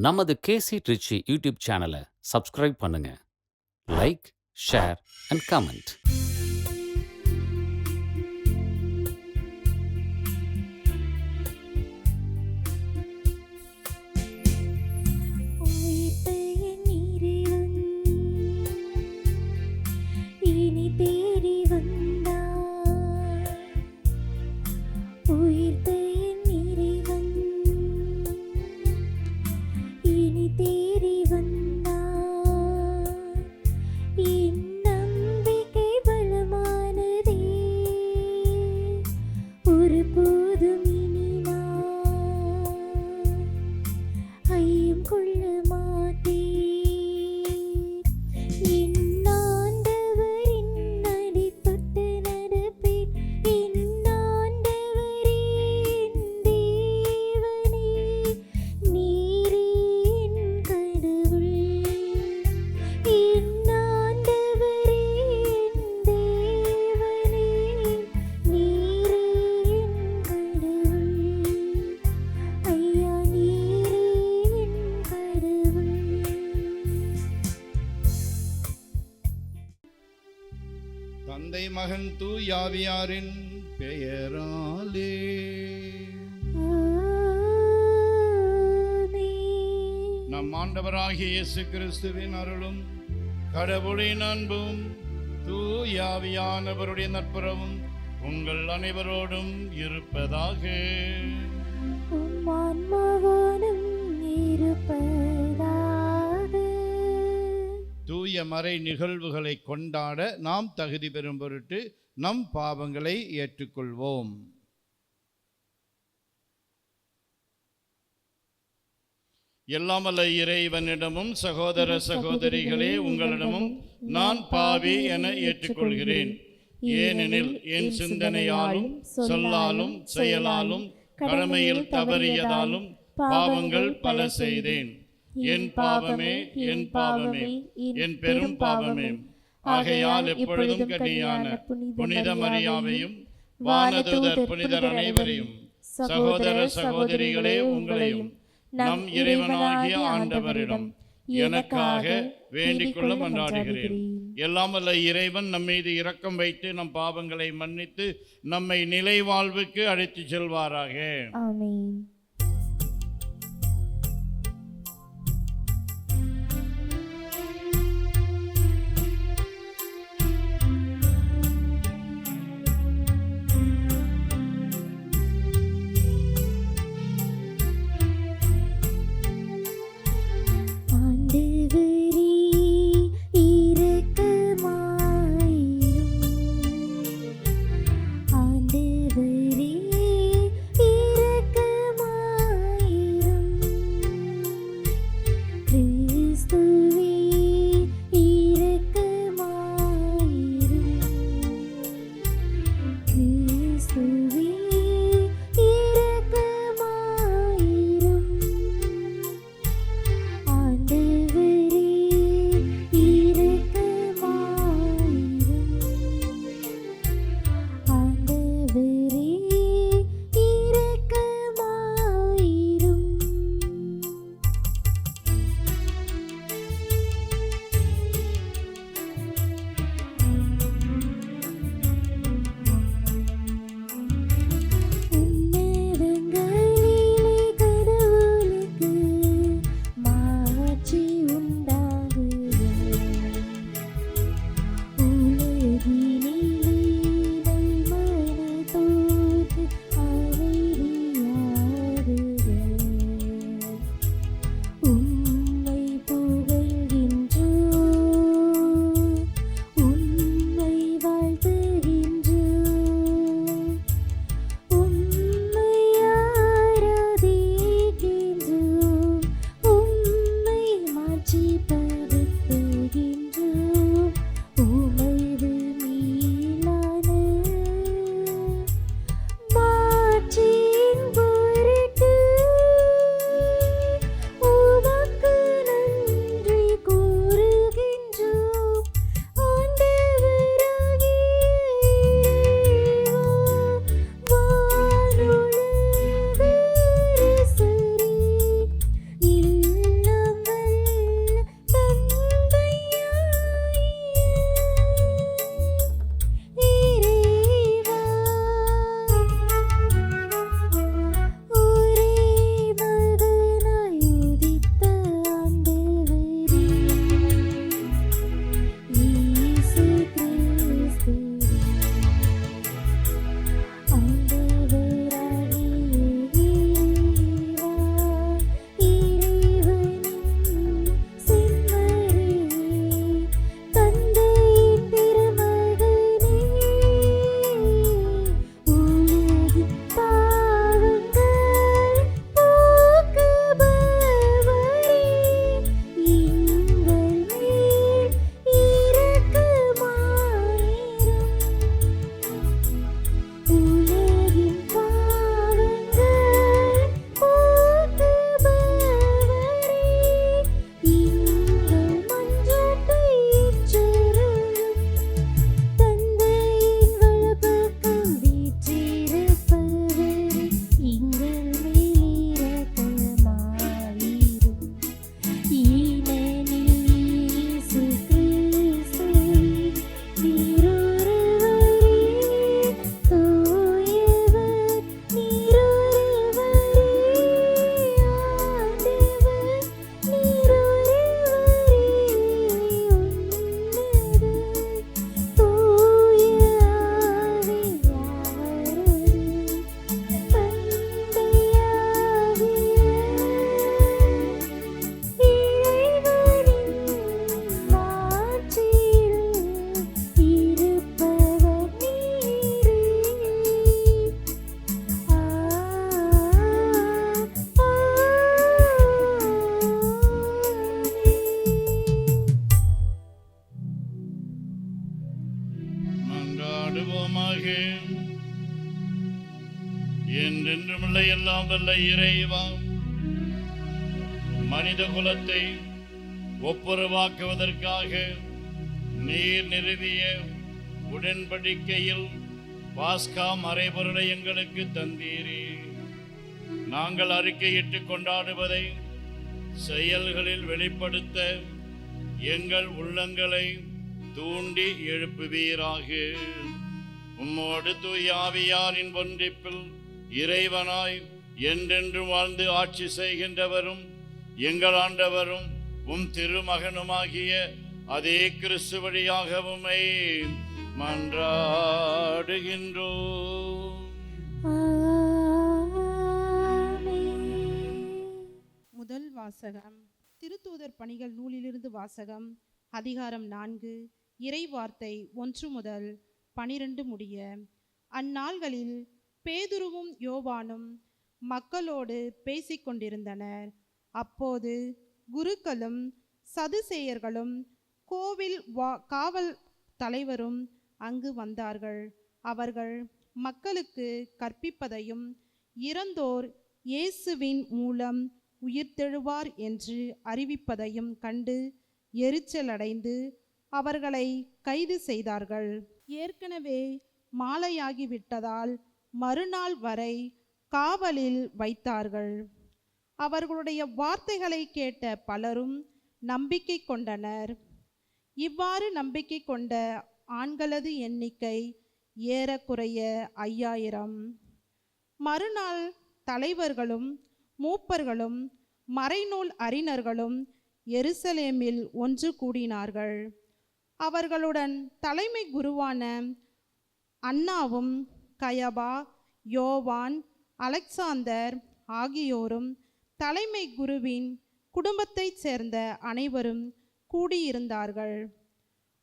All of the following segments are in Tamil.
நமது கேசி ட்ரிச்சி யூடியூப் சேனலை சப்ஸ்கிரைப் பண்ணுங்க. Like, share and comment. தந்தை மகன் தூயாவியாரின் பெயராலே நம் ஆண்டவராகிய இயேசு கிறிஸ்துவின் அருளும் கடவுளின் அன்பும் தூயாவியானவருடைய நட்புறவும் உங்கள் அனைவரோடும் இருப்பதாக. தூய மறை நிகழ்வுகளை கொண்டாட நாம் தகுதி பெறும் பொருட்டு நம் பாவங்களை ஏற்றுக்கொள்வோம். எல்லாமல்ல இறைவனிடமும் சகோதர சகோதரிகளே உங்களிடமும் நான் பாவி என ஏற்றுக்கொள்கிறேன். ஏனெனில் என் சிந்தனையாலும் சொல்லாலும் செயலாலும் கடமையில் தவறியதாலும் பாவங்கள் பல செய்தேன். என் பாவமே, என் பாவமே, என் பெரும் பாவமே. ஆகையால் எப்பொழுதும் கன்னியான புனித மரியாவையும் வானதூதர் புனிதர் அனைவரையும் சகோதர சகோதரிகளே உங்களையும் நம் இறைவனாகிய ஆண்டவரிடம் எனக்காக வேண்டிக் கொள்ள மன்றாடுகிறேன். எல்லாம் வல்ல இறைவன் நம் மீது இரக்கம் வைத்து நம் பாவங்களை மன்னித்து நம்மை நிலை வாழ்வுக்கு அழைத்து செல்வாராக. ஆமென். ஆண்டவரே இரக்கமாயிரும். என்றென்றுமுள்ள எல்லாம் வல்ல இறைவா, மனித குலத்தை ஒப்புரவாக்குவதற்காக நீர் நிறுவிய உடன்படிக்கையில் பாஸ்கா மறைபொருளை எங்களுக்கு தந்தீரே. நாங்கள் அறிக்கையிட்டு கொண்டாடுவதை செயல்களில் வெளிப்படுத்த எங்கள் உள்ளங்களை தூண்டி எழுப்புவீராக. உம்மோடு தூய ஆவியாரின் ஒன்றிப்பில் இறைவனாய் என்றென்று வாழ்ந்து ஆட்சி செய்கின்றவரும் எங்கள் ஆண்டவரும் உம் திருமகனுமாகிய அதே கிறிஸ்து வழியாக உம்மை மன்றாடுகின்றோம். முதல் வாசகம். திருத்தூதர் பணிகள் நூலிலிருந்து வாசகம். அதிகாரம் 4, இறை வார்த்தை 1 முதல் 12 முடிய. அந்நாள்களில் பேதுருவும் யோவானும் மக்களோடு பேசிக்கொண்டிருந்தனர். அப்போது குருக்களும் சதுசேயர்களும் கோவில் காவல் தலைவரும் அங்கு வந்தார்கள். அவர்கள் மக்களுக்கு கற்பிப்பதையும் இறந்தோர் இயேசுவின் மூலம் உயிர்த்தெழுவார் என்று அறிவிப்பதையும் கண்டு எரிச்சலடைந்து அவர்களை கைது செய்தார்கள். ஏற்கனவே மாலையாகிவிட்டதால் மறுநாள் வரை காவலில் வைத்தார்கள். அவர்களுடைய வார்த்தைகளை கேட்ட பலரும் நம்பிக்கை கொண்டனர். இவ்வாறு நம்பிக்கை கொண்ட ஆண்களது எண்ணிக்கை ஏறக்குறைய 5000. மறுநாள் தலைவர்களும் மூப்பர்களும் மறைநூல் அறிஞர்களும் எருசலேமில் ஒன்று கூடினார்கள். அவர்களுடன் தலைமை குருவான அன்னாவும் கயபா, யோவான், அலெக்சாந்தர் ஆகியோரும் தலைமை குருவின் குடும்பத்தைச் சேர்ந்த அனைவரும் கூடியிருந்தார்கள்.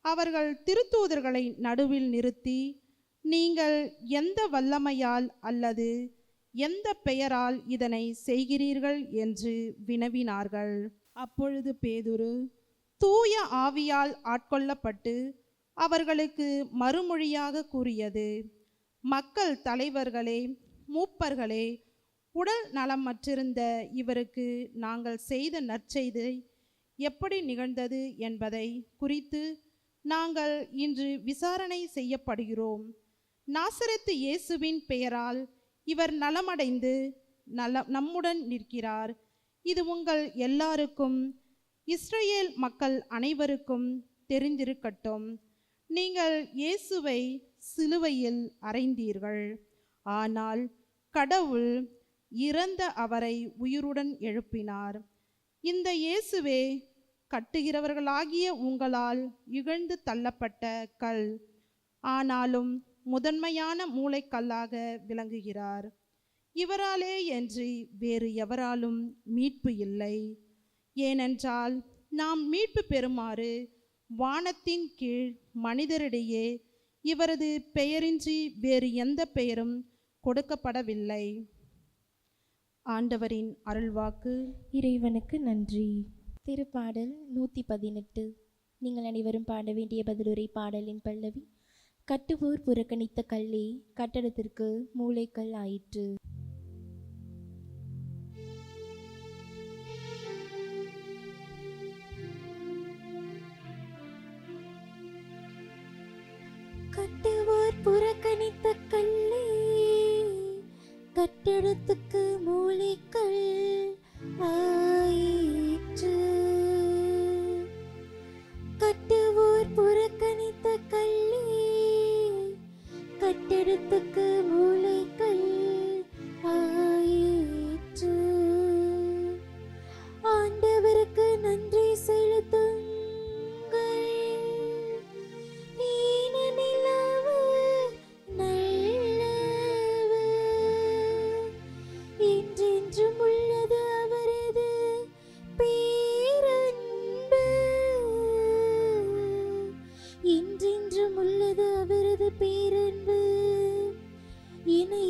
அவர்கள் திருத்தூதர்களை நடுவில் நிறுத்தி, நீங்கள் எந்த வல்லமையால் அல்லது எந்த பெயரால் இதனை செய்கிறீர்கள் என்று வினவினார்கள். அப்பொழுது பேதுரு தூய ஆவியால் ஆட்கொள்ளப்பட்டு அவர்களுக்கு மறுமொழியாக கூறியது, மக்கள் தலைவர்களே, மூப்பர்களே, உடல் நலமற்றிருந்த இவருக்கு நாங்கள் செய்த நற்செய்தி எப்படி நிகழ்ந்தது என்பதை குறித்து நாங்கள் இன்று விசாரணை செய்யப்படுகிறோம். நாசரேத்து இயேசுவின் பெயரால் இவர் நலமடைந்து நம்முடன் நிற்கிறார். இது உங்கள் எல்லாருக்கும் இஸ்ரேல் மக்கள் அனைவருக்கும் தெரிந்திருக்கட்டும். நீங்கள் இயேசுவை சிலுவையில் அறைந்தீர்கள். ஆனால் கடவுள் இறந்த அவரை உயிருடன் எழுப்பினார். இந்த இயேசுவே கட்டுகிறவர்களாகிய உங்களால் இகழ்ந்து தள்ளப்பட்ட கல், ஆனாலும் முதன்மையான மூலைக்கல்லாக விளங்குகிறார். இவராலே என்று வேறு எவராலும் மீட்பு இல்லை. ஏனென்றால் நாம் மீட்பு பெறுமாறு வானத்தின் கீழ் மனிதரிடையே இவரது பெயரின்றி வேறு எந்த பெயரும் கொடுக்கப்படவில்லை. ஆண்டவரின் அருள்வாக்கு. இறைவனுக்கு நன்றி. திருப்பாடல் 118. நீங்கள் அனைவரும் பாட வேண்டிய பதிலுரை பாடலின் பல்லவி. கட்டுவோர் புறக்கணித்த கல்லே கட்டடத்திற்கு மூலைக்கல் ஆயிற்று. கட்டுவோர் புறக்கணித்த கல்லே கட்டடத்துக்கு மூலைக்கல் ஆயிற்று. கட்டுவோர் புறக்கணித்த கல்லே கட்டடத்துக்கு மூலைக்கல் ஆயிற்று. ஆண்டவருக்கு நன்றி செலுத்துங்கள்.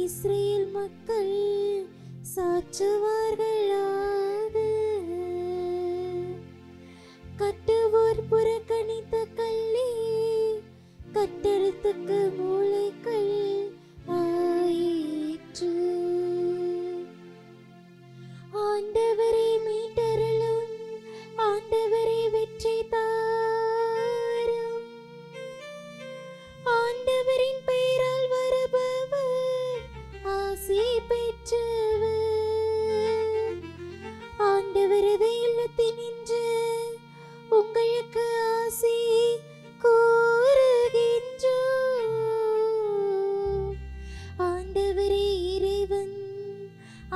இஸ்ரேல் மக்கள் சாற்றுவார்களாக. கட்டுவோர் புறக்கணித்த கல்லே கட்டடத்துக்கு மூலைக்கல் ஆயிற்று. ஆண்டவரது இல்லத்தினின்று உங்களுக்கு ஆசி கூறுகின்றோம். ஆண்டவரே இறைவன்,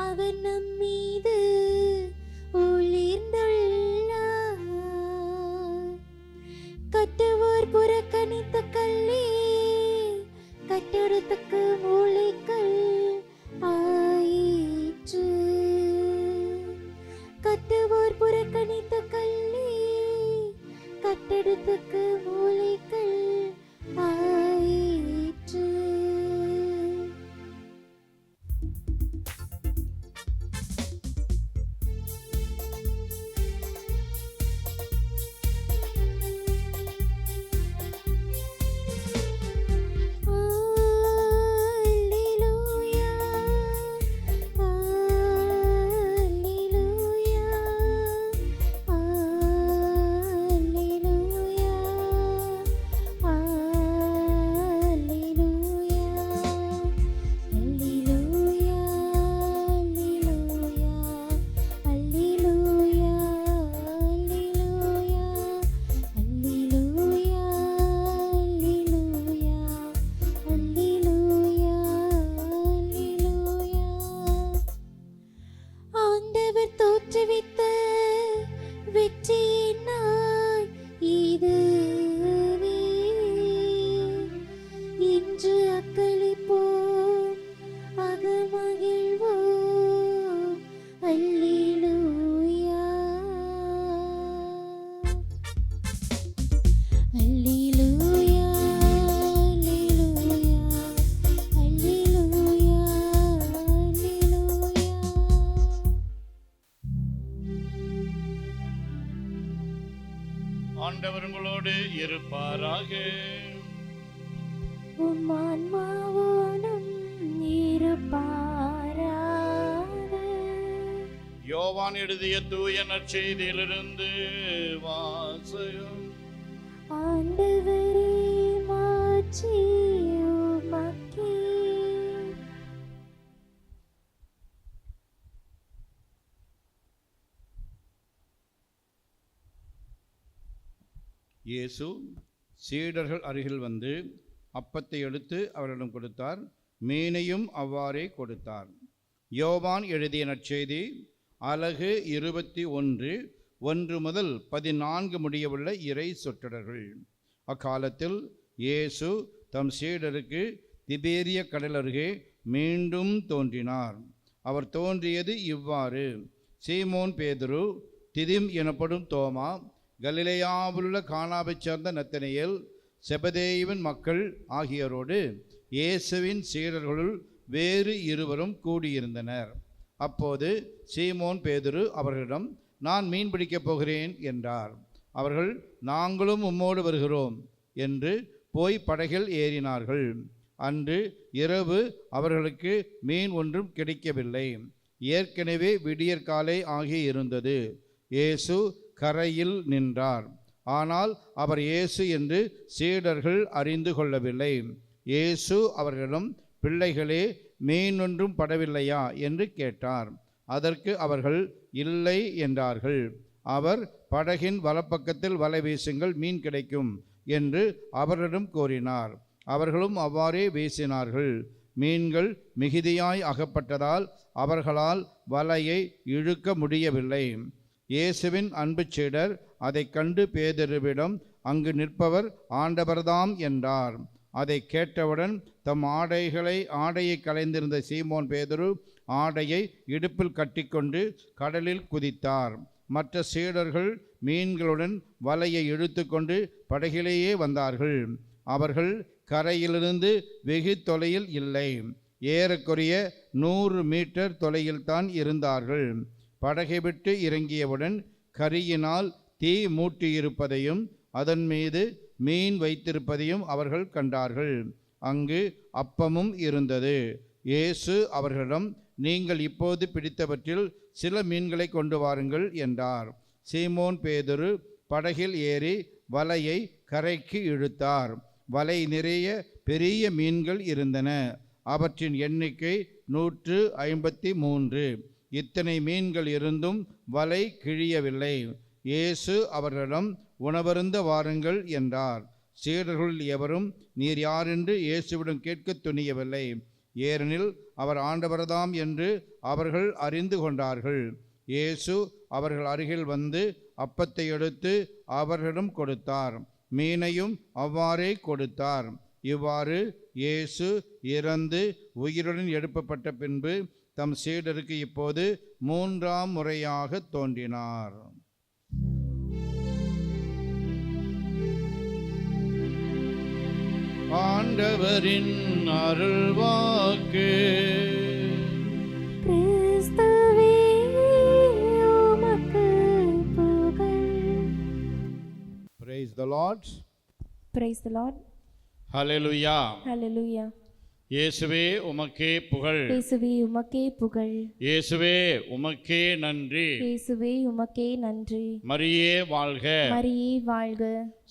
அவர் நம் மீது ஒளிர்ந்துள்ளார். கட்டுவோர் புறக்கணித்த கல்லே, கட்டடத்துக்கு மூளைக்கல் ஆயிற்று. கட்டுவோர் புறக்கணித்த கல்லே, கட்டடத்துக்கு மூளைக்கல் ஆயிற்று. ஆண்டவர் தோற்றுவித்த வெற்றியின் நாள் இதுவே. இன்று அக்களிப்போம், அகமகிழ்வோம். அல்லேலூயா, அல்லேலூயா, அல்லேலூயா, அல்லேலூயா, அல்லேலூயா. ஆண்டவர் உங்களோடு இருப்பாராக. உம் ஆன்மாவோடும் இருப்பாராக. யோவான் எழுதிய தூய நற்செய்தியிலிருந்து வாசகம். ஆண்டவரே, மாட்சி உமக்கே. இயேசு சீடர்கள் அருகில் வந்து அப்பத்தை எடுத்து அவரிடம் கொடுத்தார். மீனையும் அவ்வாறே கொடுத்தார். யோவான் எழுதிய நற்செய்தி அலகு 21 1 முதல் 14 முடியவுள்ள இறை சொற்றொடர்கள். அக்காலத்தில் இயேசு தம் சீடருக்கு திபேரிய கடல் அருகே மீண்டும் தோன்றினார். அவர் தோன்றியது இவ்வாறு: சீமோன் பேதுரு, திதிம் எனப்படும் தோமா, கலிலேயாவிலுள்ள கானாவைச் சேர்ந்த நத்தனியேல், செபதேயுவின் மக்கள் ஆகியோரோடு இயேசுவின் சீடர்களுள் வேறு இருவரும் கூடியிருந்தனர். அப்போது சீமோன் பேதுரு அவர்களிடம், நான் மீன் பிடிக்கப் போகிறேன் என்றார். அவர்கள், நாங்களும் உம்மோடு வருகிறோம் என்று போய் படகில் ஏறினார்கள். அன்று இரவு அவர்களுக்கு மீன் ஒன்றும் கிடைக்கவில்லை. ஏற்கனவே விடியற்காலை ஆகியிருந்தது. இயேசு கரையில் நின்றார். ஆனால் அவர் இயேசு என்று சீடர்கள் அறிந்து கொள்ளவில்லை. இயேசு அவர்களிடம், பிள்ளைகளே, மீன் ஒன்றும் படவில்லையா என்று கேட்டார். அதற்கு அவர்கள் இல்லை என்றார்கள். அவர், படகின் வலப்பக்கத்தில் வலை வீசுங்கள், மீன் கிடைக்கும் என்று அவர்களிடம் கூறினார். அவர்களும் அவ்வாறே வீசினார்கள். மீன்கள் மிகுதியாய் அகப்பட்டதால் அவர்களால் வலையை இழுக்க முடியவில்லை. இயேசுவின் அன்பு சீடர் அதை கண்டு பேதுருவிடம், அங்கு நிற்பவர் ஆண்டவர்தாம் என்றார். அதை கேட்டவுடன் தம் ஆடையை களைந்திருந்த சீமோன் பேதுரு ஆடையை இடுப்பில் கட்டிக்கொண்டு கடலில் குதித்தார். மற்ற சீடர்கள் மீன்களுடன் வலையை இழுத்து கொண்டு படகிலேயே வந்தார்கள். அவர்கள் கரையிலிருந்து வெகு தொலையில் இல்லை, ஏறக்குறைய 100 மீட்டர் தொலையில்தான் இருந்தார்கள். படகை விட்டு இறங்கியவுடன் கரியினால் தீ மூட்டியிருப்பதையும் அதன் மீது மீன் வைத்திருப்பதையும் அவர்கள் கண்டார்கள். அங்கு அப்பமும் இருந்தது. இயேசு அவர்களிடம், நீங்கள் இப்போது பிடித்தவற்றில் சில மீன்களை கொண்டு வாருங்கள் என்றார். சீமோன் பேதுரு படகில் ஏறி வலையை கரைக்கு இழுத்தார். வலை நிறைய பெரிய மீன்கள் இருந்தன. அவற்றின் எண்ணிக்கை 153. இத்தனை மீன்கள் இருந்தும் வலை கிழியவில்லை. இயேசு அவர்களிடம், உணவருந்த வாருங்கள் என்றார். சீடர்களுள் எவரும் நீர் யார் என்று இயேசுவிடம் கேட்க துணியவில்லை. ஏனெனில் அவர் ஆண்டவர்தாம் என்று அவர்கள் அறிந்து கொண்டார்கள். இயேசு அவர்கள் அருகில் வந்து அப்பத்தை எடுத்து அவர்களிடம் கொடுத்தார். மீனையும் அவ்வாறே கொடுத்தார். இவ்வாறு இயேசு இறந்து உயிருடன் எழுப்பப்பட்ட பின்பு தம் சீடருக்கு இப்போது 3ஆம் முறையாக தோன்றினார். ஆண்டவரின் அருள்வாக்கு. கிறிஸ்துவே உமக்கு புகழ். Praise the Lord. Praise the Lord. Hallelujah. Hallelujah. இயேசுவே உமக்கே புகழ். இயேசுவே உமக்கே புகழ். இயேசுவே உமக்கே நன்றி. இயேசுவே உமக்கே நன்றி. மரியே வாழ்க. மரியே வாழ்க.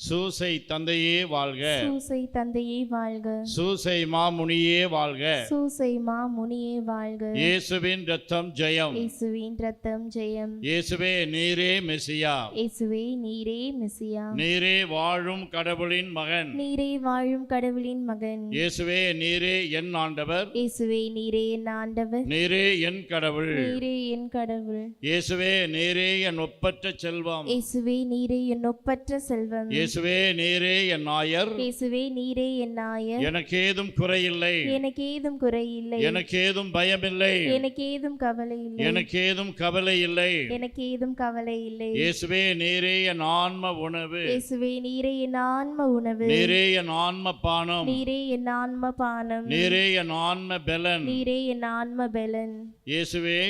சூசை தந்தையே வாழ்க. சூசை தந்தையே வாழ்க. சூசை மாமுனியே வாழ்க. சூசை மாமுனியே வாழ்க. இயேசுவின் இரத்தம் ஜெயம். இயேசுவின் இரத்தம் ஜெயம். இயேசுவே நீரே மெசியா. இயேசுவே நீரே மெசியா. நீரே வாழும் கடவுளின் மகன். நீரே வாழும் கடவுளின் மகன். இயேசுவே நீரே என் ஆண்டவர். இயேசுவே நீரே என் ஆண்டவர். நீரே என் கடவுள். நீரே என் கடவுள். இயேசுவே நீரே என் ஒப்பற்ற செல்வம். இயேசுவே நீரே என் ஒப்பற்ற செல்வம். இயேசுவே நீரே என் நாயர். இயேசுவே நீரே என் நாயர். எனக்கேதும் குறையில்லை. எனக்கேதும் குறையில்லை. எனக்கேதும் பயமில்லை. எனக்கேதும் கவலை இல்லை. எனக்கேதும் கவலை இல்லை. எனக்கேதும் கவலை இல்லை. இயேசுவே நீரே என் ஆன்ம உணவு. இயேசுவே நீரே என் ஆன்ம உணவு. நீரே என் ஆன்ம பானம். நீரே என் ஆன்ம பானம். நீரே என் ஆன்ம பெலன். நீரே என் ஆன்ம பெலன். இயேசுவே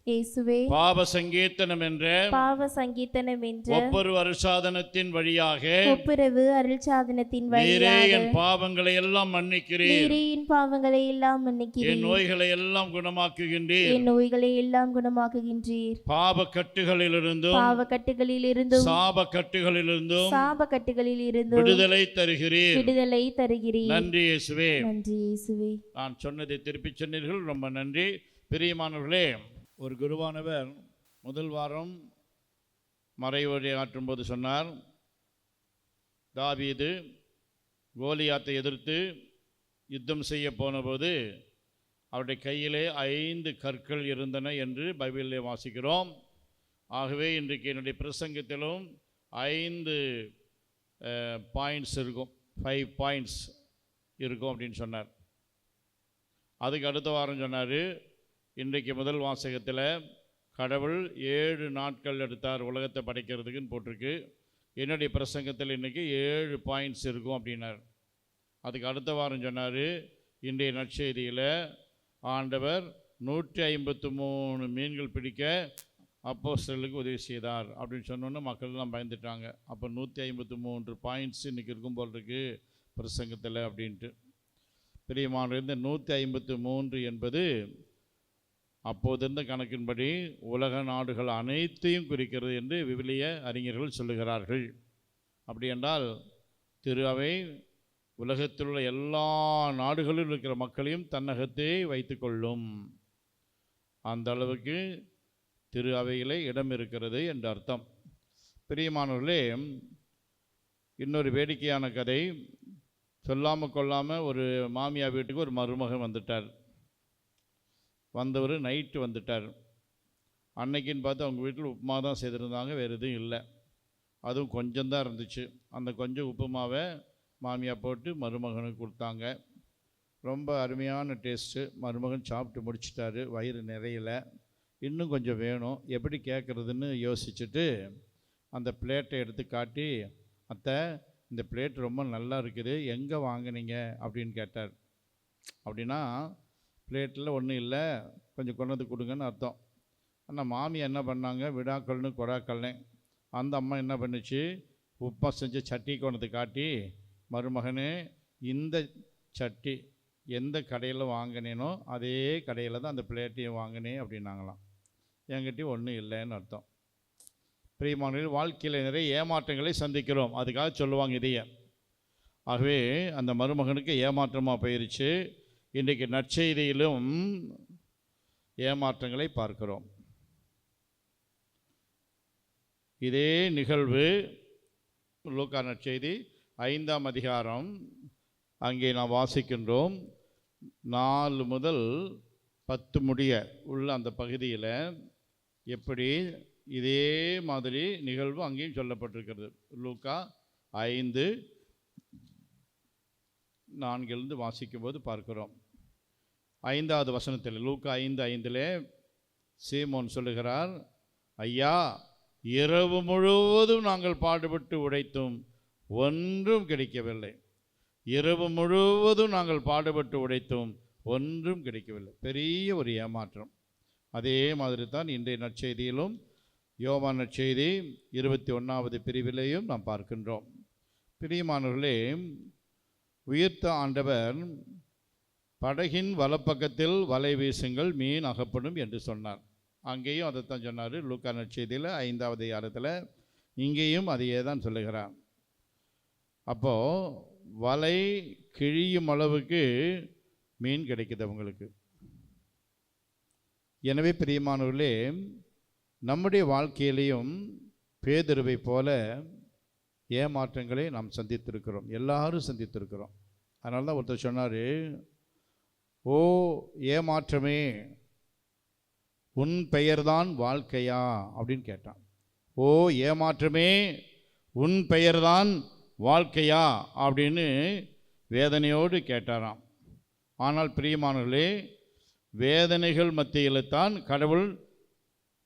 இயேசுவே பாவ சங்கீர்த்தனம் என்ற பாவ சங்கீர்த்தனம் என்ற ஒவ்வொரு அருட்சாதனத்தின் வழியாக ஒப்புரவு அருள்சாதனத்தின் நீரே வழியாக என் பாவங்களை எல்லாம் மன்னிக்கிறீர். நீரே என் பாவங்களை எல்லாம் என் மன்னிக்கிறீர். நோய்களை எல்லாம் குணமாக்குகின்றீர். என் நோய்களை எல்லாம் குணமாக்குகின்றீர். பாவ கட்டுகளிலிருந்தும் பாவக்கட்டுகளில் இருந்தும் சாப கட்டுகளிலிருந்தும் சாபக்கட்டுகளில் இருந்தும் விடுதலை தருகிறீர். விடுதலை தருகிறீர். நன்றி இயேசுவே. நன்றி இயேசுவே. நான் சொன்னதை திருப்பி சொன்னீர்கள், ரொம்ப நன்றி. பிரியமானவர்களே, ஒரு குருவானவர் முதல் வாரம் மறைவுரை ஆற்றும்போது சொன்னார், தாவீது கோலியாத்தை எதிர்த்து யுத்தம் செய்ய போனபோது அவருடைய கையிலே 5 கற்கள் இருந்தன என்று பைபிளிலே வாசிக்கிறோம். ஆகவே இன்றைக்கு என்னுடைய பிரசங்கத்திலும் 5 பாயிண்ட்ஸ் இருக்கும், 5 பாயிண்ட்ஸ் இருக்கும் அப்படின்னு சொன்னார். அதுக்கு அடுத்த வாரம் சொன்னார், இன்றைக்கு முதல் வாசகத்தில் கடவுள் 7 நாட்கள் எடுத்தார் உலகத்தை படைக்கிறதுக்குன்னு போட்டிருக்கு. என்னுடைய பிரசங்கத்தில் இன்றைக்கி 7 பாயிண்ட்ஸ் இருக்கும் அப்படின்னார். அதுக்கு அடுத்த வாரம் சொன்னார், இன்றைய நற்செய்தியில் ஆண்டவர் 153 மீன்கள் பிடிக்க அப்போஸ்தலர்களுக்கு உதவி செய்தார் அப்படின்னு சொன்னோன்னே மக்கள்லாம் பயந்துட்டாங்க. அப்போ 153 பாயிண்ட்ஸ் இன்றைக்கி இருக்கும் போல் இருக்கு பிரசங்கத்தில் அப்படின்ட்டு. பிரியமானவர்களே, இந்த 153 என்பது அப்போது இருந்த கணக்கின்படி உலக நாடுகள் அனைத்தையும் குறிக்கிறது என்று விவிலிய அறிஞர்கள் சொல்லுகிறார்கள். அப்படி என்றால் திரு அவை உலகத்தில் உள்ள எல்லா நாடுகளிலும் இருக்கிற மக்களையும் தன்னகத்தே வைத்து கொள்ளும். அந்த அளவுக்கு திரு அவையிலே இடம் இருக்கிறது என்று அர்த்தம். பிரியமானவர்களே, இன்னொரு வேடிக்கையான கதை. சொல்லாமல் கொள்ளாமல் ஒரு மாமியார் வீட்டுக்கு ஒரு மருமகன் வந்துட்டார். வந்தவர் நைட்டு வந்துட்டார். அன்னைக்குன்னு பார்த்து அவங்க வீட்டில் உப்புமா தான் செய்திருந்தாங்க, வேறு எதுவும் இல்லை. அதுவும் கொஞ்சம்தான் இருந்துச்சு. அந்த கொஞ்சம் உப்புமாவை மாமியார் போட்டு மருமகனுக்கு கொடுத்தாங்க. ரொம்ப அருமையான டேஸ்ட்டு. மருமகன் சாப்பிட்டு முடிச்சிட்டாரு, வயிறு நிறையல, இன்னும் கொஞ்சம் வேணும். எப்படி கேட்குறதுன்னு யோசிச்சுட்டு அந்த பிளேட்டை எடுத்து காட்டி, அத்தை இந்த பிளேட் ரொம்ப நல்லா இருக்குது, எங்கே வாங்கினீங்க அப்படின்னு கேட்டார். அப்படின்னா பிளேட்டில் ஒன்றும் இல்லை, கொஞ்சம் கொண்டு வந்து கொடுங்கன்னு அர்த்தம். ஆனால் மாமி என்ன பண்ணாங்க, விடாக்கல்னு கொடாக்கல்னு. அந்த அம்மா என்ன பண்ணுச்சு, உப்பா செஞ்ச சட்டி கொண்டு வந்து காட்டி, மருமகனே இந்த சட்டி எந்த கடையில் வாங்கினேனோ அதே கடையில் தான் அந்த பிளேட்டையும் வாங்கினேன் அப்படின்னாங்களாம். என்கிட்டயும் ஒன்றும் இல்லைன்னு அர்த்தம். பிரியமானவர்களே, வாழ்க்கையில் நிறைய ஏமாற்றங்களை சந்திக்கிறோம், அதுக்காக சொல்லுவாங்க இதையே. ஆகவே அந்த மருமகனுக்கு ஏமாற்றமாக போயிடுச்சு. இன்றைக்கு நற்செய்தியிலும் ஏமாற்றங்களை பார்க்கிறோம். இதே நிகழ்வு லூக்கா நற்செய்தி 5ஆம் அதிகாரம் அங்கே நாம் வாசிக்கின்றோம். 4 முதல் 10 முடிய உள்ள அந்த பகுதியில் எப்படி இதே மாதிரி நிகழ்வு அங்கேயும் சொல்லப்பட்டிருக்கிறது. லூக்கா 5:4 வாசிக்கும்போது பார்க்கிறோம். 5வது வசனத்தில் லூக்கா 5:5 சீமோன் சொல்லுகிறார், ஐயா, இரவு முழுவதும் நாங்கள் பாடுபட்டு உழைத்தும் ஒன்றும் கிடைக்கவில்லை. இரவு முழுவதும் நாங்கள் பாடுபட்டு உழைத்தும் ஒன்றும் கிடைக்கவில்லை. பெரிய ஒரு ஏமாற்றம். அதே மாதிரி தான் இன்றைய நற்செய்தியிலும் யோவான் நற்செய்தி 21வது பிரிவிலேயும் நாம் பார்க்கின்றோம். பிரியமானவர்களே, உயிர்த்த ஆண்டவர் படகின் வலப்பக்கத்தில் வலை வீசுங்கள், மீன் அகப்படும் என்று சொன்னார். அங்கேயும் அதைத்தான் சொன்னார். லூக்கா நற்செய்தியில் 5வது அதிகாரத்தில் இங்கேயும் அதையே தான் சொல்லுகிறார். அப்போது வலை கிழியும் அளவுக்கு மீன் கிடைக்குது அவங்களுக்கு. எனவே பிரியமானவர்களே, நம்முடைய வாழ்க்கையிலையும் பேதுருவை போல ஏமாற்றங்களை நாம் சந்தித்திருக்கிறோம். எல்லாரும் சந்தித்திருக்கிறோம். அதனால தான் ஒருத்தர் சொன்னார், ஓ ஏமாற்றமே, உன் பெயர்தான் வாழ்க்கையா அப்படின்னு கேட்டான். ஓ ஏமாற்றமே, உன் பெயர்தான் வாழ்க்கையா அப்படின்னு வேதனையோடு கேட்டாராம். ஆனால் பிரியமானவர்களே, வேதனைகள் மத்தியில் தான் கடவுள்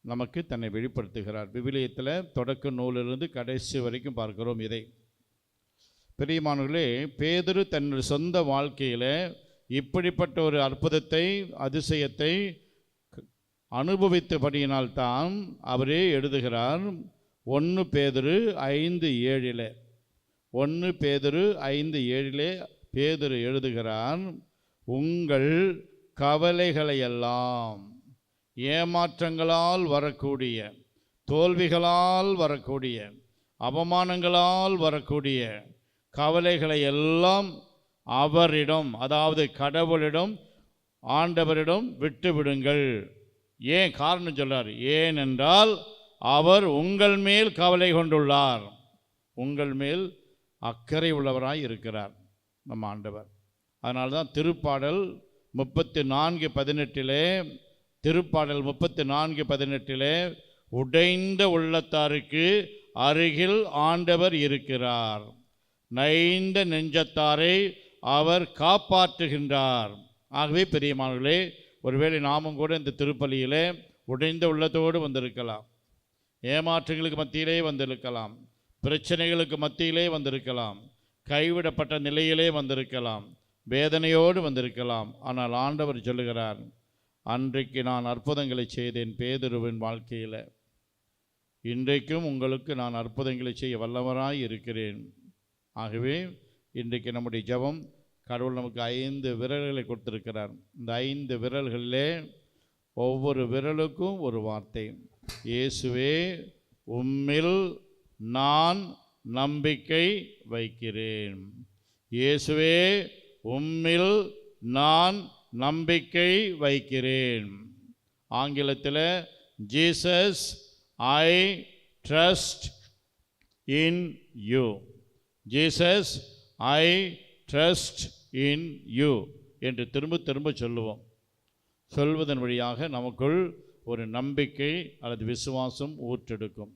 நமக்கு தன்னை வெளிப்படுத்துகிறார். விவிலியத்தில் தொடக்க நூலிலிருந்து கடைசி வரைக்கும் பார்க்கிறோம் இதை. பிரியமானவர்களே, பேதுரு தன்னுடைய சொந்த வாழ்க்கையில் இப்படிப்பட்ட ஒரு அற்புதத்தை, அதிசயத்தை அனுபவித்தபடியினால்தான் அவரே எழுதுகிறார். 1 பேதுரு 5:7 1 பேதுரு 5:7 பேதுரு எழுதுகிறார், உங்கள் கவலைகளையெல்லாம், ஏமாற்றங்களால் வரக்கூடிய, தோல்விகளால் வரக்கூடிய, அவமானங்களால் வரக்கூடிய கவலைகளை எல்லாம் அவரிடம், அதாவது கடவுளிடம், ஆண்டவரிடம் விட்டுவிடுங்கள். ஏன் காரணம் சொல்றார்? ஏனென்றால் அவர் உங்கள் மேல் கவலை கொண்டுள்ளார், உங்கள் மேல் அக்கறை உள்ளவராய் இருக்கிறார் நம்ம ஆண்டவர். அதனால தான் திருப்பாடல் 34:18 திருப்பாடல் 34:18 உடைந்த உள்ளத்தாருக்கு அருகில் ஆண்டவர் இருக்கிறார், நைந்த நெஞ்சத்தாரை அவர் காப்பாற்றுகின்றார். ஆகவே பெரியமானவர்களே, ஒருவேளை நாமும் கூட இந்த திருப்பலியிலே உடைந்த உள்ளத்தோடு வந்திருக்கலாம், ஏமாற்றங்களுக்கு மத்தியிலே வந்திருக்கலாம், பிரச்சனைகளுக்கு மத்தியிலே வந்திருக்கலாம், கைவிடப்பட்ட நிலையிலே வந்திருக்கலாம், வேதனையோடு வந்திருக்கலாம். ஆனால் ஆண்டவர் சொல்லுகிறார், அன்றைக்கு நான் அற்புதங்களை செய்தேன் பேதுருவின் வாழ்க்கையில், இன்றைக்கும் உங்களுக்கு நான் அற்புதங்களை செய்ய வல்லவராய் இருக்கிறேன். ஆகவே இன்றைக்கு நம்முடைய ஜெபம், கடவுள் நமக்கு 5 விரல்களை கொடுத்திருக்கிறார். இந்த 5 விரல்களிலே ஒவ்வொரு விரலுக்கும் ஒரு வார்த்தை. இயேசுவே, உம்மில் நான் நம்பிக்கை வைக்கிறேன். இயேசுவே, உம்மில் நான் நம்பிக்கை வைக்கிறேன். ஆங்கிலத்தில் Jesus I trust in you. Jesus I trust in you என்று திரும்ப திரும்ப சொல்லுவோம். சொல்வதன் வழியாக நமக்குள் ஒரு நம்பிக்கை அல்லது விசுவாசம் ஊற்றெடுக்கும்.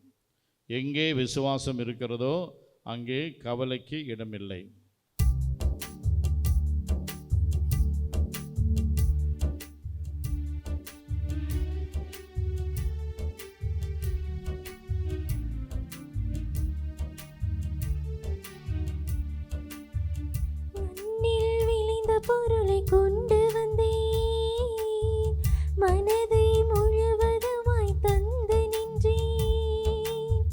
எங்கே விசுவாசம் இருக்கிறதோ அங்கே கவலைக்கு இடமில்லை. பொருளை கொண்டு வந்தேன், மனதை முழுவதுமாய் தந்து நின்றேன்.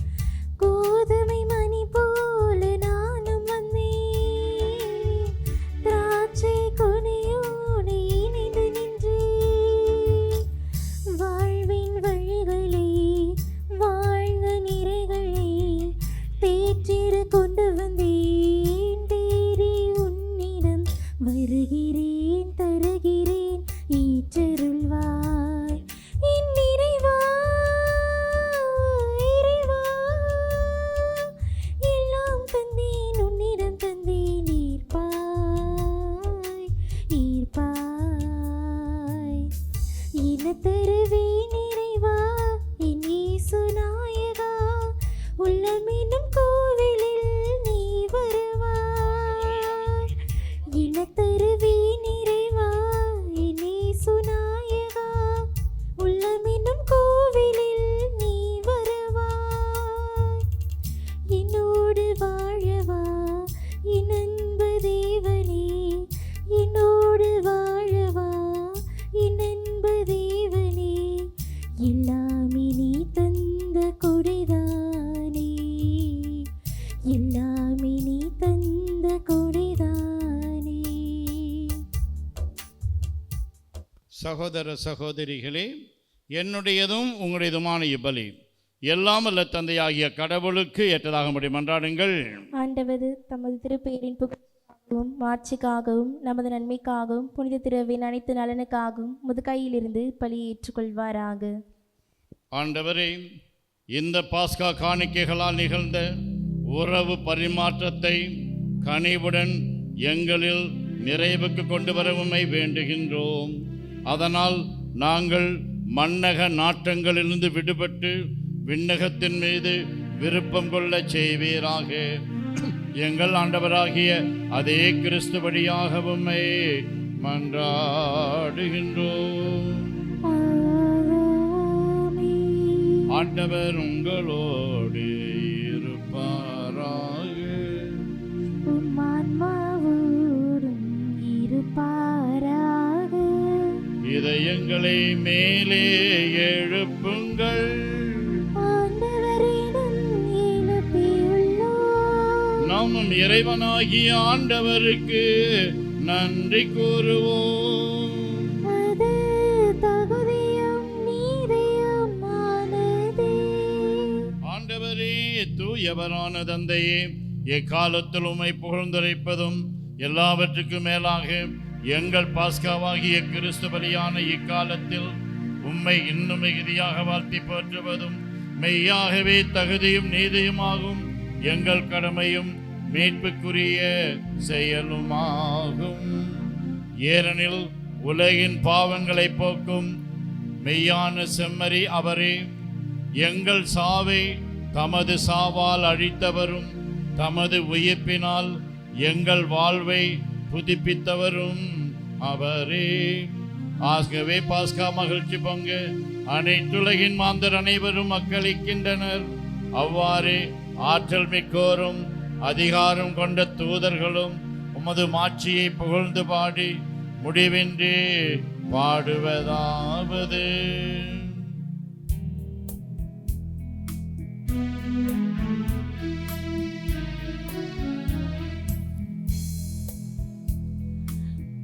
கோதுமை மணி போல நானும் வந்தேன், திராட்சை கொடியோடு இணைந்து நின்றேன். வாழ்வின் வழிகளை, வாழ்ந்த நிறைகளை தேற்றிட கொண்டு வந்தேன். தேறி உன்னிடம் வருகிறேன் தர என்ன தருவேன் இறைவா என் இயேசு நாயகா, உள்ளமெனும் கோவிலில் நீ வருவாய். என்ன தருவேன் இறைவா என் இயேசு நாயகா, உள்ளமெனும் கோவிலில் நீ வருவாய். என்னோடு வாழவா என் அன்பு தேவனே, என்னோடு வாழவா என் அன்பு தேவனே, எல்லாமே நீ தந்த கொடைதானே, எல்லாமே நீ தந்த கொடைதானே. சகோதர சகோதரிகளே, என்னுடையதும் உங்களுடையதுமான இப்பலி எல்லாம் அல்ல தந்தையாகிய கடவுளுக்கு ஏற்றதாக முடியும் மன்றாடுங்கள். ஆண்டவர் தமது திருப்பெயரின் புகழ்ச்சிக்காகவும் மாட்சிக்காகவும் நமது நன்மைக்காகவும் புனித திருவின் அனைத்து நலனுக்காகவும் முது கையிலிருந்து பலியை ஏற்றுக்கொள்வாராக. ஆண்டவரே, இந்த பாஸ்கா காணிக்கைகளால் நிகழ்ந்த உறவு பரிமாற்றத்தை கனிவுடன் எங்களில் நிறைவுக்கு கொண்டு வர உம்மை வேண்டுகின்றோம். அதனால் நாங்கள் மன்னக நாட்டங்களிலிருந்து விடுபட்டு விண்ணகத்தின் மீது விருப்பம் கொள்ள செய்வீராக. எங்கள் ஆண்டவராகிய அதே கிறிஸ்து வழியாக உம்மை மன்றாடுகின்றோம். ஆண்டவர் உங்களோடு இருப்பாராக. உம் ஆன்மாவோடும் இருப்பாராக. இதயங்களை மேலே எழுப்புங்கள். ஆண்டவரிடம் எழுப்பியுள்ளோம். நாம் இறைவனாகிய ஆண்டவருக்கு நன்றி கூறுவோம். அது தகுதியும் நீதியுமானதே. ஆண்டவரே, தூயவரான தந்தையே, எக்காலத்தில் உம்மை புகழ்ந்துரைப்பதும் எல்லாவற்றுக்கும் மேலாக எங்கள் பாஸ்காவாகிய கிறிஸ்து பலியான இக்காலத்தில் உம்மை இன்னும் மிகுதியாக வாழ்த்தி போற்றுவதும் மெய்யாகவே தகுதியும் நீதியுமாகும் எங்கள் கடமையும் மீட்புக்குரிய செயலுமாகும். ஏனெனில் உலகின் பாவங்களை போக்கும் மெய்யான செம்மறி அவரே, எங்கள் சாவை தமது சாவால் அழித்தவரும் தமது உயிர்ப்பினால் எங்கள் வாழ்வை புதுப்பித்தவரும் அவரே. ஆகவே பாஸ்கா மகிழ்ச்சி பொங்க அனைத்துலகின் மாந்தர் அனைவரும் மக்களிக்கின்றனர். அவ்வாறு ஆற்றல் மிக்கோரும் அதிகாரம் கொண்ட தூதர்களும் உமது மாட்சியை புகழ்ந்து பாடி முடிவின்றி பாடுவதாவது: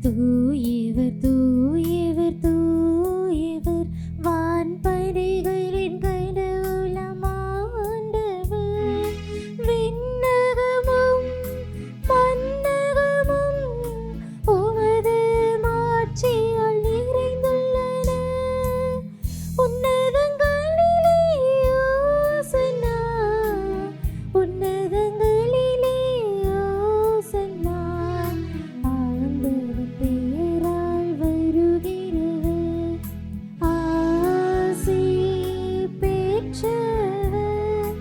தூயவர் தூயவர் தூயவர் வான்படைகளின் கடவுளம் ஆண்டவர். விண்ணகமும் மண்ணகமும் உமது மாட்சியால் நிறைந்துள்ளன. உன்னதங்களிலே ஓசன்னா, உன்னதங்களிலே ஓசன்னா. ஆண்டவர் பேரால் வருகிறவர் ஆசி பெற்றவர்.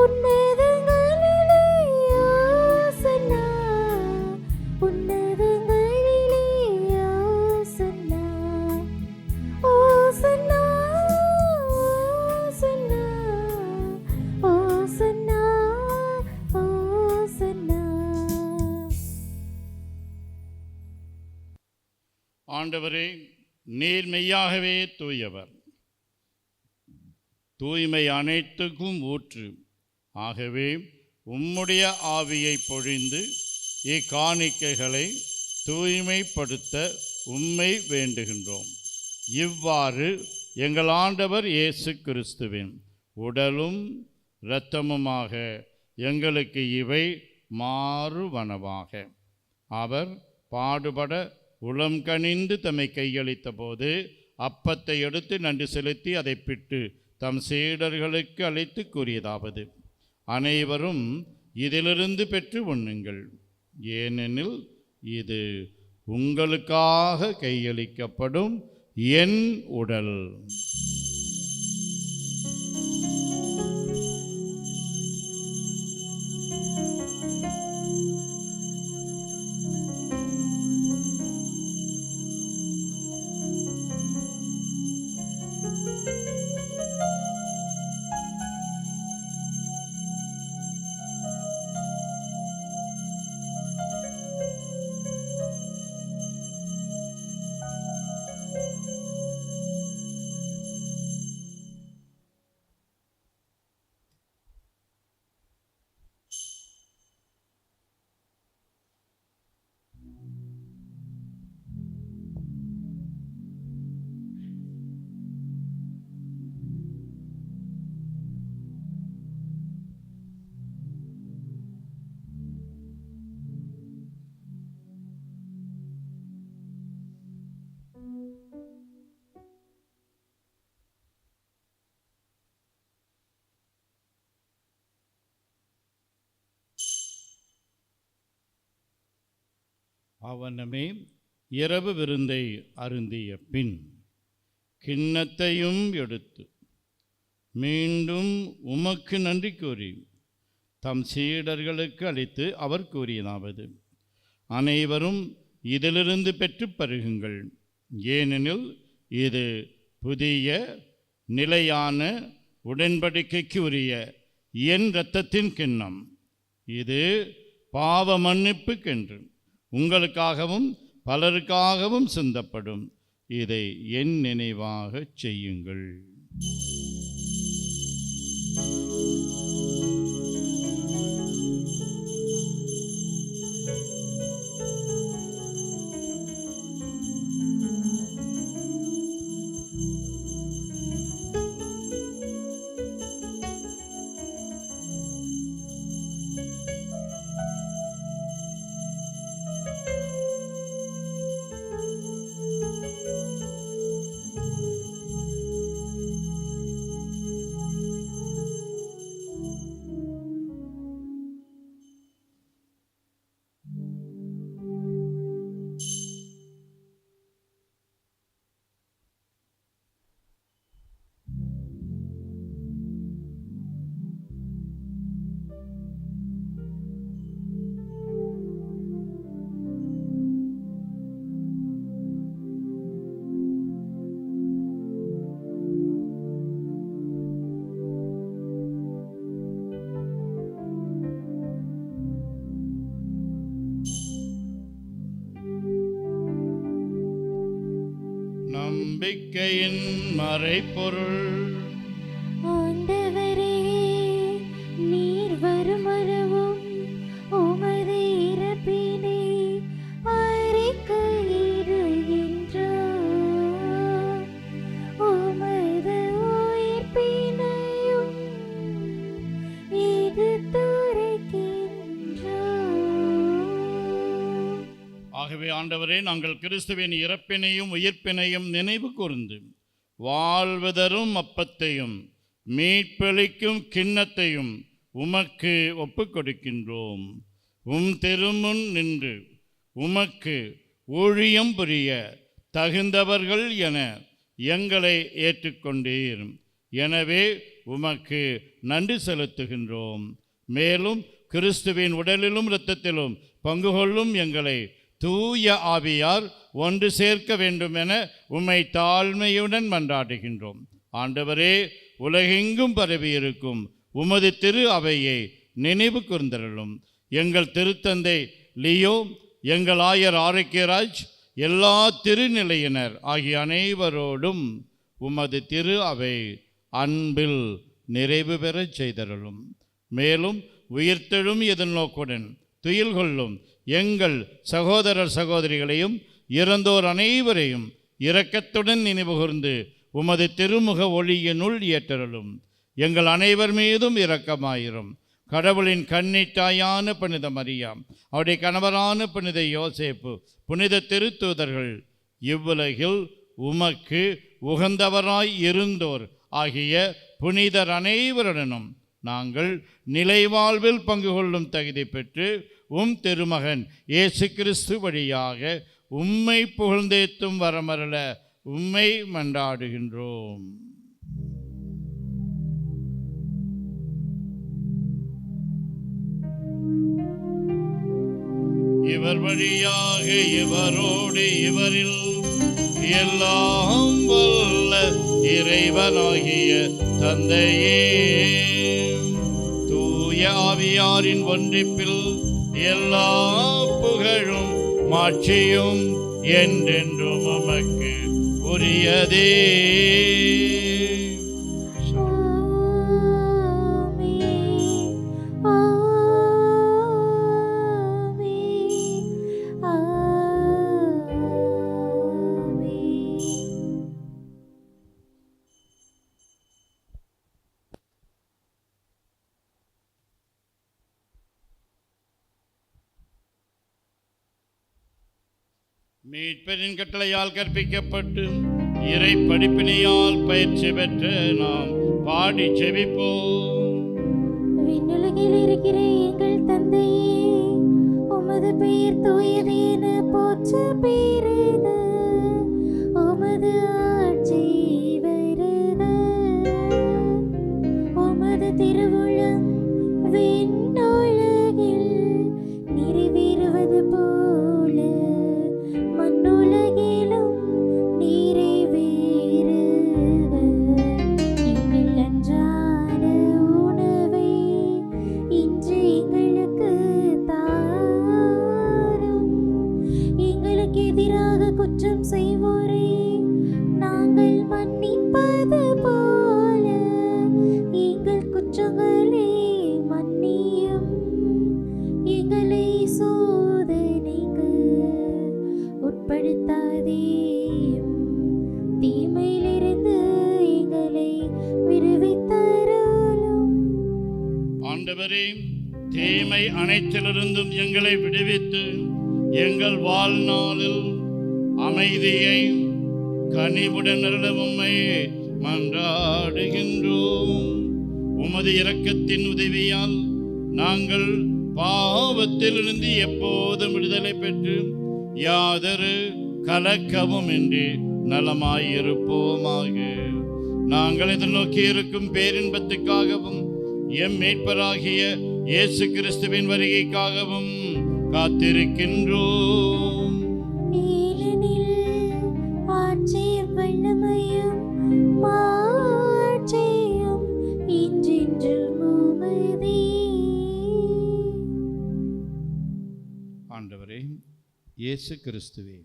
உன்னதங்களிலே ஓசன்னா, உன்னதங்களிலே ஓசன்னா. ஓசன்னா, ஓசன்னா, ஓசன்னா, ஓசன்னா. ஆண்டவரே, நீர் மெய்யாகவே தூயவர், தூய்மை அனைத்துக்கும் ஊற்று. ஆகவே உம்முடைய ஆவியை பொழிந்து இக்காணிக்கைகளை தூய்மைப்படுத்த உம்மை வேண்டுகின்றோம். இவ்வாறு எங்கள் ஆண்டவர் இயேசு கிறிஸ்துவின் உடலும் இரத்தமுமாக எங்களுக்கு இவை மாறுவனவாக. அவர் பாடுபட உளம் கனிந்து தம்மை கையளித்த போது அப்பத்தை எடுத்து நன்றி செலுத்தி அதை பிட்டு தம் சீடர்களுக்கு அழைத்து கூறியதாவது: அனைவரும் இதிலிருந்து பெற்று உண்ணுங்கள், ஏனெனில் இது உங்களுக்காக கையளிக்கப்படும் என் உடல். அவனமே இரவு விருந்தை அருந்திய பின் கிண்ணத்தையும் எடுத்து மீண்டும் உமக்கு நன்றி கூறி தம் சீடர்களுக்கு அளித்து அவர் கூறியதாவது: அனைவரும் இதிலிருந்து பெற்று பருகுங்கள், ஏனெனில் இது புதிய நிலையான உடன்படிக்கைக்கு உரிய என் இரத்தத்தின் கிண்ணம். இது பாவ மன்னிப்புக்கென்று உங்களுக்காகவும் பலருக்காகவும் சிந்தப்படும். இதை என் நினைவாகச் செய்யுங்கள். நம்பிக்கையின் மறைபொருள். ஆண்டவரே, நீர் வருமளவும் உமது இறப்பினை அறிக்கையிடுகின்றோம், உமது உயிர்ப்பினையும் எடுத்துரைக்கின்றோம். ஆகவே ஆண்டவரே, நாங்கள் கிறிஸ்துவின் இறப்பினையும் உயிர்ப்பினையும் நினைவு கூர்ந்து வாழ்வதரும் அப்பத்தையும் மீட்பளிக்கும் கிண்ணத்தையும் உமக்கு ஒப்புக் கொடுக்கின்றோம். உம் திருமுன் நின்று உமக்கு ஊழியம் புரிய தகுந்தவர்கள் என எங்களை ஏற்றுக்கொண்டீர். எனவே உமக்கு நன்றி செலுத்துகின்றோம். மேலும் கிறிஸ்துவின் உடலிலும் இரத்தத்திலும் பங்கு கொள்ளும் எங்களை தூய ஆவியார் ஒன்று சேர்க்க வேண்டும் என உம்மை தாழ்மையுடன் மன்றாடுகின்றோம். ஆண்டவரே, உலகெங்கும் பரவியிருக்கும் உமது திரு அவையை நினைவு கூர்ந்தருளும். எங்கள் திருத்தந்தை லியோ, எங்கள் ஆயர் ஆரோக்கியராஜ், எல்லா திருநிலையினர் ஆகிய அனைவரோடும் உமது திரு அவை அன்பில் நிறைவு பெறச் செய்தருளும். மேலும் உயிர்த்தெழும் எதிர்நோக்குடன் துயில் கொள்ளும் எங்கள் சகோதரர் சகோதரிகளையும் இறந்தோர் அனைவரையும் இரக்கத்துடன் நினைவுகூர்ந்து உமது திருமுக ஒளியினுள் ஏற்றருளும். எங்கள் அனைவர் மீதும் இரக்கமாயிரும். கடவுளின் கன்னித்தாயான புனித மரியாம், அவருடைய கணவரான புனித யோசேப்பு, புனித திருத்தூதர்கள், இவ்வுலகில் உமக்கு உகந்தவராய் இருந்தோர் ஆகிய புனிதர் அனைவருடனும் நாங்கள் நிலைவாழ்வில் பங்கு கொள்ளும் தகுதி பெற்று உம் திருமகன் இயேசு கிறிஸ்து வழியாக உம்மை புகழ்ந்தேத்தும் வரமருள உம்மை மன்றாடுகின்றோம். இவர் வழியாக இவரோடு இவரில் எல்லாம் வல்ல இறைவனாகிய தந்தையே, தூய ஆவியாரின் ஒன்றிப்பில் எல்லா புகழும் மாட்சியும் என்றென்றும் உமக்கு உரியதே. மீட்பரின் கட்டளையால் கற்பிக்கப்பட்டு இறை படிப்பினையால் பயிற்சி பெற்ற நாம் பாடி செபிப்போம். விண்ணுலகில் இருக்கிற எங்கள் தந்தையே, உமது பெயர் தூயது என போற்ற பெறுக. உமது ஆட்சி வருக. உமது திருவுளம் விண்ணுலகில் நிறைவேறுவது போல மண்ணுலகிலும் நிறைவேறுக. எங்கள் அன்றாட உணவை இன்று எங்களுக்கு தாரும். எங்களுக்கு எதிராக குற்றம் செய்வோரே நாங்கள் மன்னிப்பது போல எங்கள் குற்றங்களை மன்னியும். எங்களை சோதனைக்கு உட்படுத்தாதேயும், தீமையிலிருந்து எங்களை விடுவித்தருளும். ஆண்டவரே, தீமை அனைத்திலிருந்தும் எங்களை விடுவித்து எங்கள் வாழ்நாளில் அமைதியை கனிவுடன் அருள உம்மை மன்றாடுகின்றோம். உமது இரக்கத்தின் உதவியால் நாங்கள் பாவத்திலிருந்து எப்போதும் விடுதலை பெற்று யாதொரு கலக்கமும் இன்றி நலமாயிருப்போமாக. நாங்கள் எதிர்நோக்கி இருக்கும் பேரின்பத்துக்காகவும் எம் மீட்பராகிய இயேசு கிறிஸ்துவின் வருகைக்காகவும் காத்திருக்கின்றோம். ஏனெனில் ஆட்சியும் வல்லமையும் மாட்சியும் என்றென்றும் உமதே. ஆண்டவரே இயேசு கிறிஸ்துவே,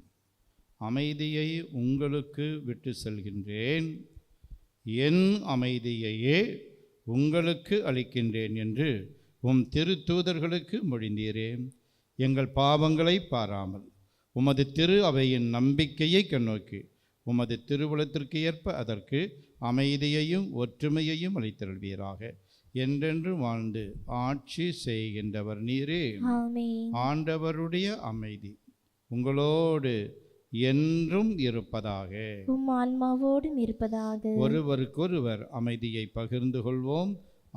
அமைதியை உங்களுக்கு விட்டு செல்கின்றேன், என் அமைதியையே உங்களுக்கு அளிக்கின்றேன் என்று உம் திருத்தூதர்களுக்கு மொழிந்தீரே. எங்கள் பாவங்களை பாராமல் உமது திரு அவையின் நம்பிக்கையை கண்ணோக்கி உமது திருவுளத்திற்கு ஏற்ப அதற்கு அமைதியையும் ஒற்றுமையையும் அளித்தருள்வீராக. என்றென்று வாழ்ந்து ஆட்சி செய்கின்றவர் நீரே. ஆமென். ஆண்டவருடைய அமைதி உங்களோடு என்றும் இருப்பதாக. உம் ஆன்மாவோடும் இருப்பதாக. ஒருவருக்கொருவர் அமைதியை பகிர்ந்து கொள்வோம்.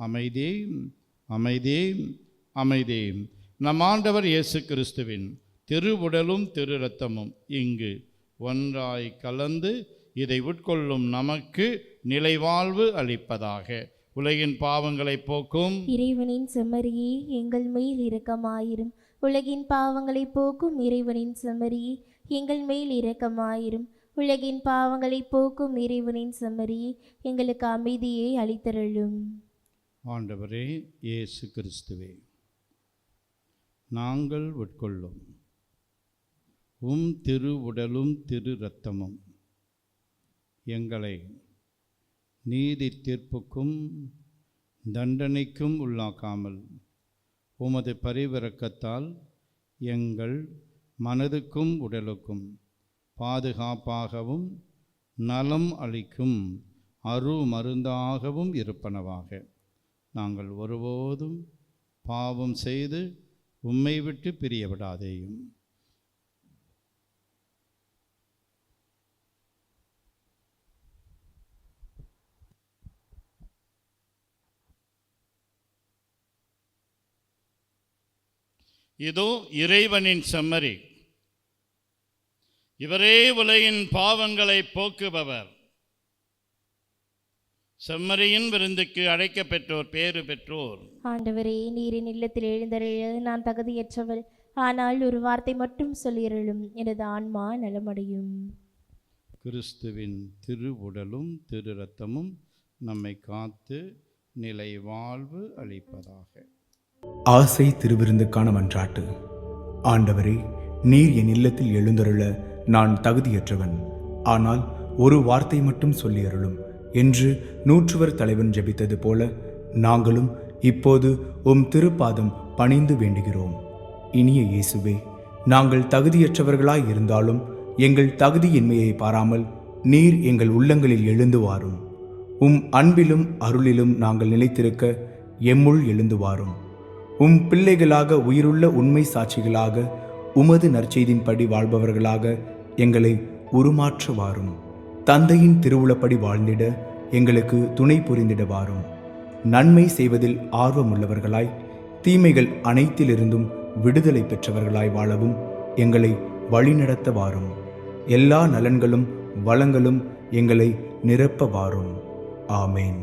அமைதி, அமைதி, அமைதி. நம் ஆண்டவர் இயேசு கிறிஸ்துவின் திருவுடலும் திரு இரத்தமும் இங்கு ஒன்றாய் கலந்து இதை உட்கொள்ளும் நமக்கு நிலைவாழ்வு அளிப்பதாக. உலகின் பாவங்களை போக்கும் இறைவனின் செம்மறியே, எங்கள் மேல் இரக்கமாயிரும். உலகின் பாவங்களை போக்கும் இறைவனின் செம்மறியே, எங்கள் மேல் இரக்கமாயிரும். உலகின் பாவங்களை போக்கும் இறைவனின் செம்மறியே, எங்களுக்கு அமைதியை அளித்தருளும். ஆண்டவரே இயேசு கிறிஸ்துவே, நாங்கள் உட்கொள்ளும் உம் திரு உடலும் திரு இரத்தமும் எங்களை நீதி தீர்ப்புக்கும் தண்டனைக்கும் உள்ளாக்காமல் உமது பரிவிரக்கத்தால் எங்கள் மனதுக்கும் உடலுக்கும் பாதுகாப்பாகவும் நலம் அளிக்கும் அருமருந்தாகவும் இருப்பனவாக. நாங்கள் ஒருபோதும் பாவம் செய்து உம்மை விட்டு பிரியவிடாதேயும். இதோ இறைவனின் செம்மறி. இவரே உலகின் பாவங்களை போக்குபவர். செம்மறியின் விருந்துக்கு அழைக்கப் பெற்றோர் பேறு பெற்றோர். ஆண்டவரே, நீரின் இல்லத்தில் எழுந்தருள நான் தகுதியற்றவள். ஆனால் ஒரு வார்த்தை மட்டும் சொல்லியருளும், எனது ஆன்மா நலமடையும். கிறிஸ்துவின் திருவுடலும் திரு இரத்தமும் நம்மை காத்து நிலை வாழ்வு அளிப்பதாக. ஆசை திருவிருந்துக்கான மன்றாட்டு. ஆண்டவரே, நீர் என் இல்லத்தில் எழுந்தருள நான் தகுதியற்றவன். ஆனால் ஒரு வார்த்தை மட்டும் சொல்லியருளும் என்று நூற்றுவர் தலைவன் ஜெபித்தது போல நாங்களும் இப்போது உம் திருப்பாதம் பணிந்து வேண்டுகிறோம். இனிய இயேசுவே, நாங்கள் தகுதியற்றவர்களாய் இருந்தாலும் எங்கள் தகுதியின்மையை பாராமல் நீர் எங்கள் உள்ளங்களில் எழுந்து வாரும். உம் அன்பிலும் அருளிலும் நாங்கள் நிலைத்திருக்க எம்முள் எழுந்து வாரும். உம் பிள்ளைகளாக உயிருள்ள உண்மை சாட்சிகளாக உமது நற்செய்தின்படி வாழ்பவர்களாக எங்களை உருமாற்ற வாரும். தந்தையின் திருவுளப்படி வாழ்ந்திட எங்களுக்கு துணை புரிந்திட வாரும். நன்மை செய்வதில் ஆர்வமுள்ளவர்களாய் தீமைகள் அனைத்திலிருந்தும் விடுதலை பெற்றவர்களாய் வாழவும் எங்களை வழிநடத்த வாரும். எல்லா நலன்களும் வளங்களும் எங்களை நிரப்ப வாரும். ஆமேன்.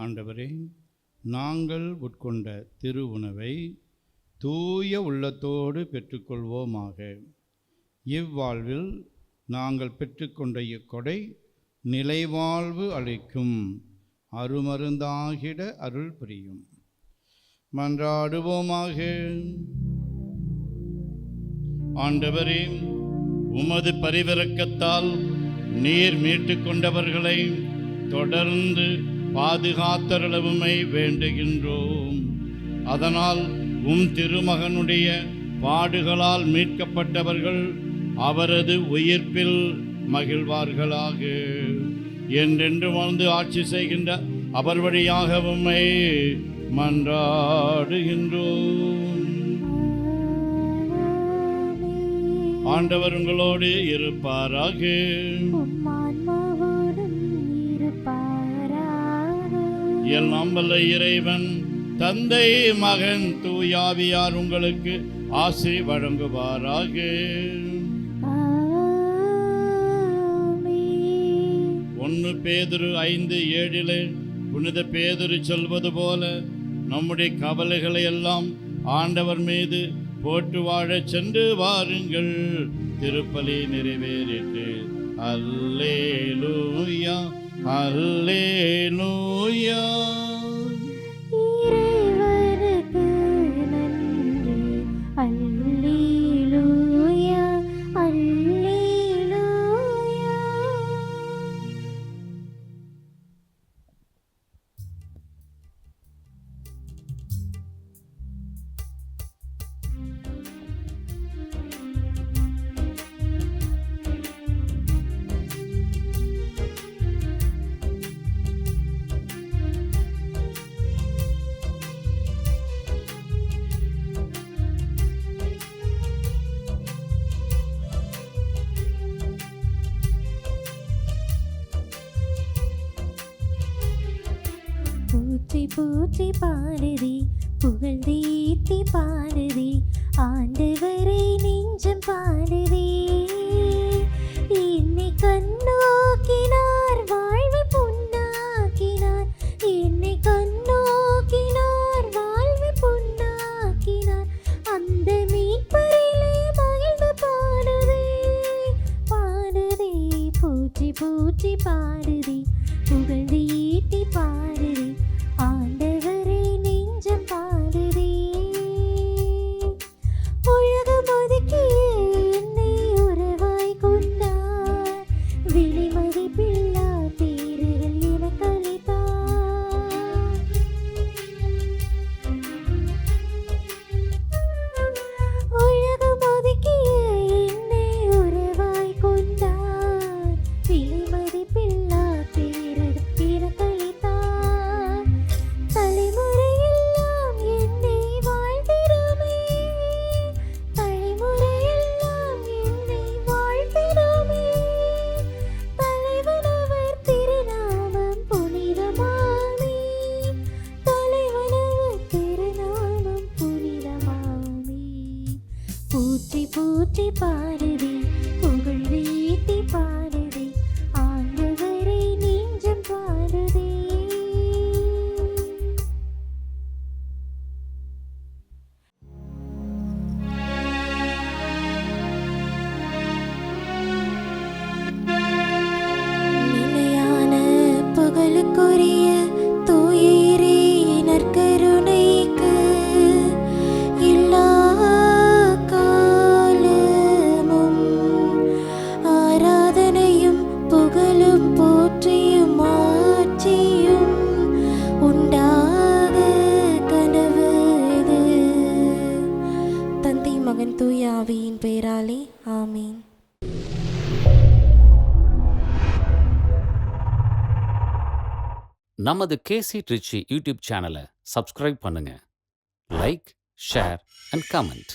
ஆண்டவரே, நாங்கள் உட்கொண்ட திரு உணவை தூய உள்ளத்தோடு பெற்றுக்கொள்வோமாக. இவ்வாழ்வில் நாங்கள் பெற்றுக்கொண்ட இக்கொடை நிலைவாழ்வு அளிக்கும் அருமருந்தாகிட அருள் புரியும். மன்றாடுவோமாக. ஆண்டவரே, உமது பரிவிரக்கத்தால் நீர் மீட்டு கொண்டவர்களை தொடர்ந்து பாதுகாத்தருளவுமை வேண்டுகின்றோம். அதனால் திருமகனுடைய பாடுகளால் மீட்கப்பட்டவர்கள் அவரது உயிர்ப்பில் மகிழ்வார்களாக. என்றென்று வாழ்ந்து ஆட்சி செய்கின்ற அவர் வழியாக உம்மை மன்றாடுகின்றோம். ஆண்டவர் உங்களோடு இருப்பாராக. எல்லாம் வல்ல இறைவன் தந்தை, மகன், தூயாவியார் உங்களுக்கு ஆசி வழங்குவாராக. 1 பேதுரு 5:7 புனித பேதுரு சொல்வது போல நம்முடைய கவலைகளை எல்லாம் ஆண்டவர் மீது போட்டு வாழச் சென்று வாருங்கள், திருப்பலி நிறைவேறிட்டு. அல்லேலூயா அல்லேலூயா. இறைவனுக்கு நன்றி. அல்லேலூயா அல்லேலூயா. போற்றி போற்றி பாடுதி, புகழ்ந்தேத்தி பாடுதி, ஆண்டவரை நெஞ்சம் பாடுதி. என்னை கண்ணோக்கினார், வாழ்வை பொன்னாக்கினார். என்னை கண்ணோக்கினார், வாழ்வை பொன்னாக்கினார். அந்த மீட்பரிலே மகிழ்ந்து பாடுதே பாடுதே. போற்றி போற்றி பாடுதே, புகழ்ந்து ஈட்டி பாடுதே, ஆண்டவரை நெஞ்சம் பாடுதே. உலகம் ஒதுக்கிய என்னை உறவாய் கொண்டார், விலை மதிப்பில்லா பேறுகள் எனக்கு அளித்தார். உலகம் ஒதுக்கிய என்னை உறவாய் கொண்டார், விலை மதிப்பில்லா பேறுகள் எனக்கு அளித்தார். தலைமுறையெல்லாம் என்னை வாழ்த்திடுமே, தலைமுறையெல்லாம் என்னை வாழ்த்திடுமே. தலைவனவர் திருநாமம் புனிதமாமே, தலைவனவர் திருநாமம் புனிதமாமே. போற்றி போற்றி பாடுதே, புகழ்ந்து ஈட்டி பாடுதே, ஆண்டவரை நெஞ்சம் பாடுதே. நிலையான புகழுக்குரிய தூய இறை நற்கருணைக்கு எல்லா காலமும் ஆராதனையும் புகழும் போற்றியும் ஆட்சியும் உண்டாக கனவுது. தந்தை மகன் தூய ஆவியின் பெயராலே ஆமீன். நமது கேசி ட்ரிச்சி யூடியூப் சேனலை சப்ஸ்கிரைப் பண்ணுங்க. Like, share and comment.